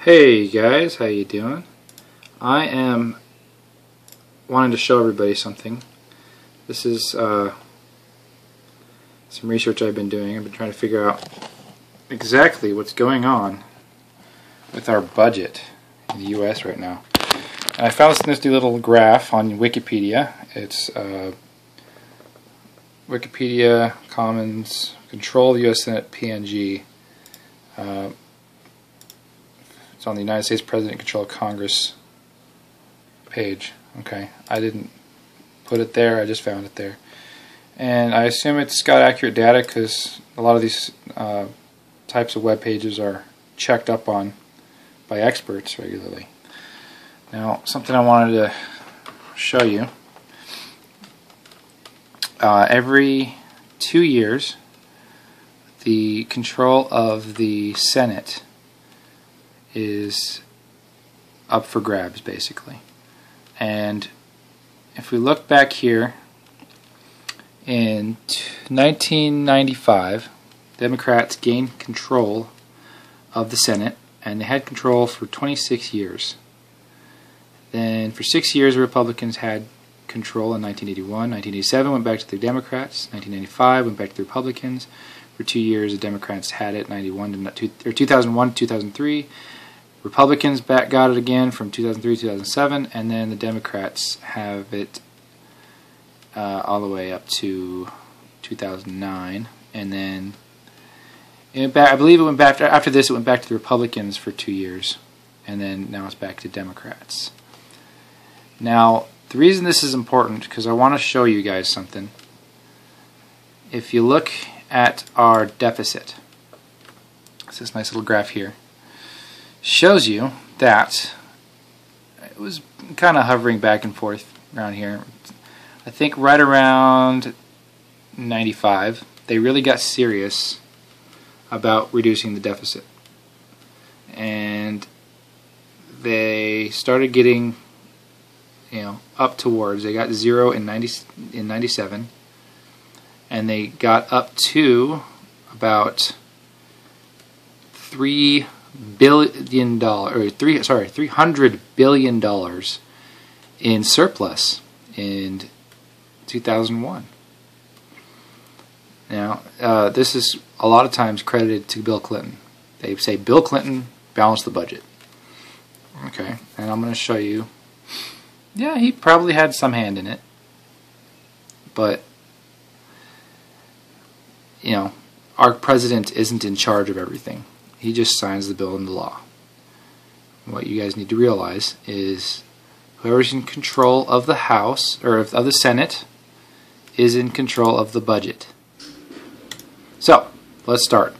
Hey guys, how you doing? I am wanting to show everybody something. This is some research I've been doing. I've been trying to figure out exactly what's going on with our budget in the US right now. And I found this nifty little graph on Wikipedia. It's Wikipedia Commons Control of the US Senate PNG. It's on the United States President Control of Congress page. Okay, I didn't put it there, I just found it there. And I assume it's got accurate data because a lot of these types of web pages are checked up on by experts regularly. Now, something I wanted to show you. Every 2 years, the control of the Senate is up for grabs, basically. And if we look back here, in 1995, Democrats gained control of the Senate, and they had control for 26 years. Then for 6 years, the Republicans had control in 1981. 1987 went back to the Democrats. 1995 went back to the Republicans. For 2 years, the Democrats had it, 2001 to 2003. Republicans got it again from 2003 to 2007, and then the Democrats have it all the way up to 2009, and then I believe it went back after this. It went back to the Republicans for 2 years, and then now it's back to Democrats. Now, the reason this is important because I want to show you guys something. If you look at our deficit, it's this nice little graph here. Shows you that it was kind of hovering back and forth around here. I think right around 95 they really got serious about reducing the deficit, and they started getting up towards, they got 0 in 97, and they got up to about $300 billion in surplus in 2001. Now, this is a lot of times credited to Bill Clinton. They say Bill Clinton balanced the budget. Okay, and I'm going to show you. Yeah, he probably had some hand in it, but our president isn't in charge of everything. He just signs the bill into law. What you guys need to realize is whoever's in control of the House or of the Senate is in control of the budget. So let's start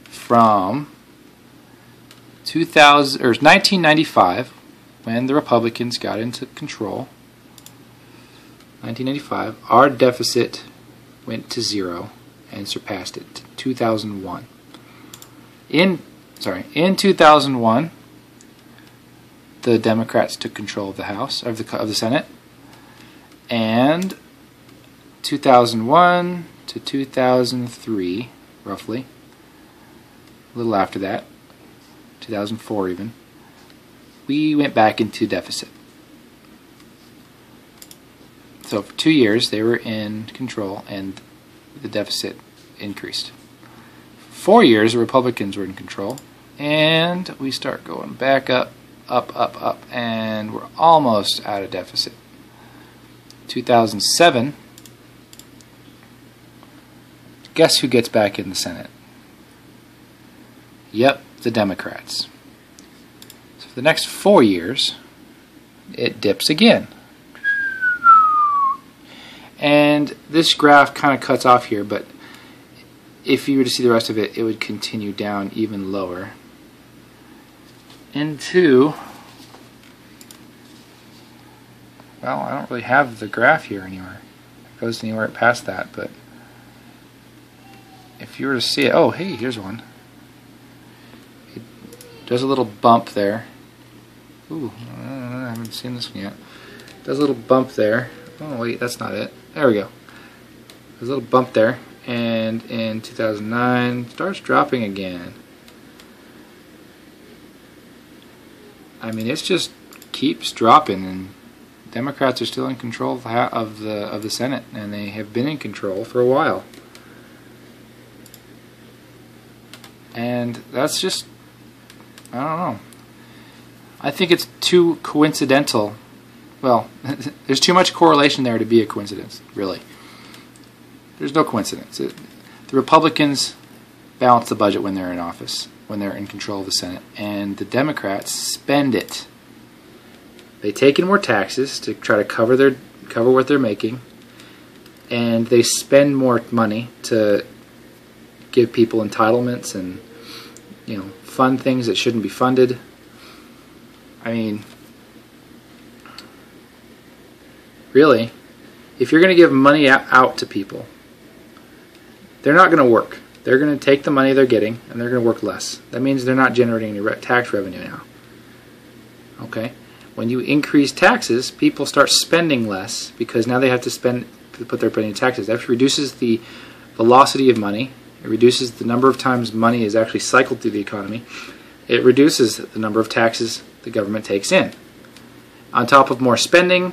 from 1995, when the Republicans got into control. 1995, our deficit went to 0 and surpassed it to 2001. In 2001, the Democrats took control of the House, of the Senate, and 2001 to 2003, roughly, a little after that, 2004 even, we went back into deficit. So for 2 years they were in control and the deficit increased. 4 years the Republicans were in control, and we start going back up, and we're almost out of deficit. 2007, guess who gets back in the Senate? Yep, the Democrats. So for the next 4 years, it dips again. And this graph kind of cuts off here, but if you were to see the rest of it, it would continue down even lower into, well, I don't really have the graph here anywhere. It goes anywhere past that, but if you were to see it, oh, hey, here's one. It does a little bump there. Ooh, I haven't seen this one yet. It does a little bump there. Oh, wait, that's not it. There we go. There's a little bump there. And in 2009, starts dropping again. I mean, it's just keeps dropping, and Democrats are still in control of the Senate, and they have been in control for a while. And that's just, I don't know. I think it's too coincidental. Well, there's too much correlation there to be a coincidence, really. There's no coincidence. The Republicans balance the budget when they're in office, when they're in control of the Senate, and the Democrats spend it. They take in more taxes to try to cover what they're making, and they spend more money to give people entitlements and, you know, fund things that shouldn't be funded. I mean, really, if you're going to give money out to people, they're not going to work. They're going to take the money they're getting and they're going to work less. That means they're not generating any tax revenue now. Okay? When you increase taxes, people start spending less because now they have to put their money in taxes. That reduces the velocity of money. It reduces the number of times money is actually cycled through the economy. It reduces the number of taxes the government takes in. On top of more spending,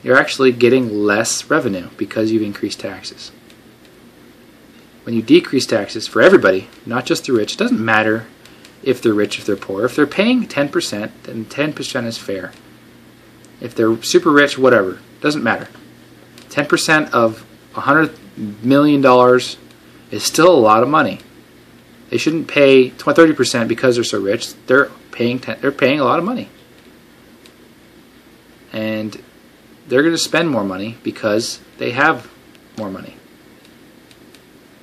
you're actually getting less revenue because you've increased taxes. When you decrease taxes for everybody, not just the rich, it doesn't matter if they're rich, if they're poor. If they're paying 10%, then 10% is fair. If they're super rich, whatever, doesn't matter. 10% of $100 million is still a lot of money. They shouldn't pay 30% because they're so rich. They're paying a lot of money. And they're going to spend more money because they have more money.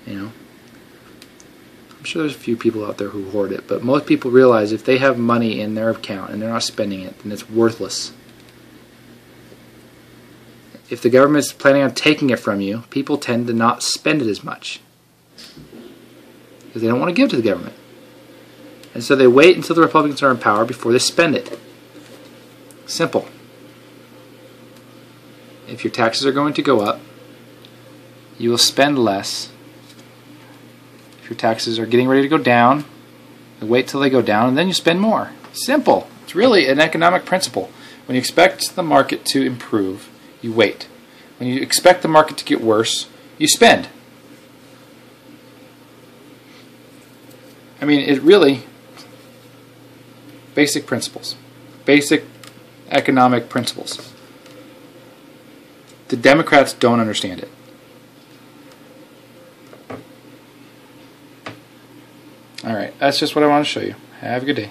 You know, I'm sure there's a few people out there who hoard it, but most people realize if they have money in their account and they're not spending it, then it's worthless. If the government's planning on taking it from you, people tend to not spend it as much because they don't want to give to the government. And so they wait until the Republicans are in power before they spend it. Simple. If your taxes are going to go up, you will spend less. If your taxes are getting ready to go down, you wait till they go down and then you spend more. Simple. It's really an economic principle. When you expect the market to improve, you wait. When you expect the market to get worse, you spend. I mean, it really, basic principles. Basic economic principles. The Democrats don't understand it. Alright, that's just what I want to show you. Have a good day.